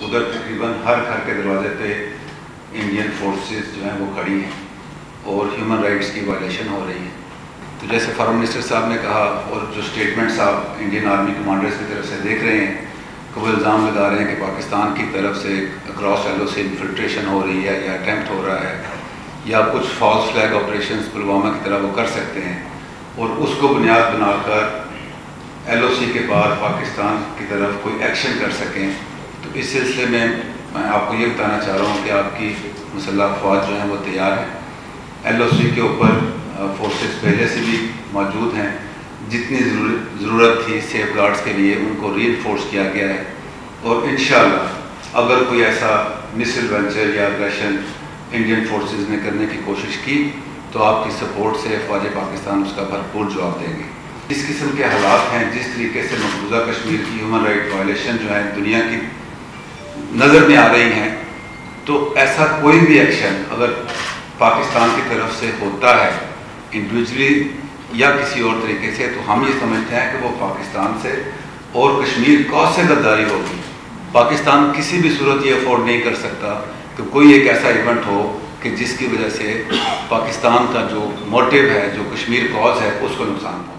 उधर तकरीबन हर घर के दरवाजे पे इंडियन फोर्सेस जो हैं वो खड़ी हैं और ह्यूमन राइट्स की वायलेशन हो रही है। तो जैसे फॉरेन मिनिस्टर साहब ने कहा और जो स्टेटमेंट्स आप इंडियन आर्मी कमांडर्स की तरफ से देख रहे हैं कि वो इल्ज़ाम लगा रहे हैं कि पाकिस्तान की तरफ से अक्रॉस LOC इन्फिल्ट्रेशन हो रही है या अटैम्प्ट हो रहा है या कुछ फॉल्स फ्लैग ऑपरेशंस पुलवामा की तरह वो कर सकते हैं और उसको बुनियाद बनाकर LOC के बाद पाकिस्तान की तरफ कोई एक्शन कर सकें। तो इस सिलसिले में मैं आपको ये बताना चाह रहा हूँ कि आपकी मुसल्लह अफ़वाज जो हैं वो तैयार हैं। LOC के ऊपर फोर्सेस पहले से भी मौजूद हैं, जितनी ज़रूरत थी सेफ गार्ड्स के लिए उनको रीइंफोर्स किया गया है और इंशाअल्लाह अगर कोई ऐसा मिसाइल वेंचर या अग्रेशन इंडियन फोर्सेस ने करने की कोशिश की तो आपकी सपोर्ट से फ़ौज पाकिस्तान उसका भरपूर जवाब देंगे। जिस किस्म के हालात हैं, जिस तरीके से मकबूजा कश्मीर की ह्यूमन राइट वायलेशन जो है दुनिया की नज़र में आ रही हैं, तो ऐसा कोई भी एक्शन अगर पाकिस्तान की तरफ से होता है इंडिविजुअली या किसी और तरीके से, तो हम ये समझते हैं कि वो पाकिस्तान से और कश्मीर कौज से गद्दारी होगी। पाकिस्तान किसी भी सूरत ये अफोर्ड नहीं कर सकता कि कोई एक ऐसा इवेंट हो कि जिसकी वजह से पाकिस्तान का जो मोटिव है, जो कश्मीर कॉज है, उसको नुकसान हो।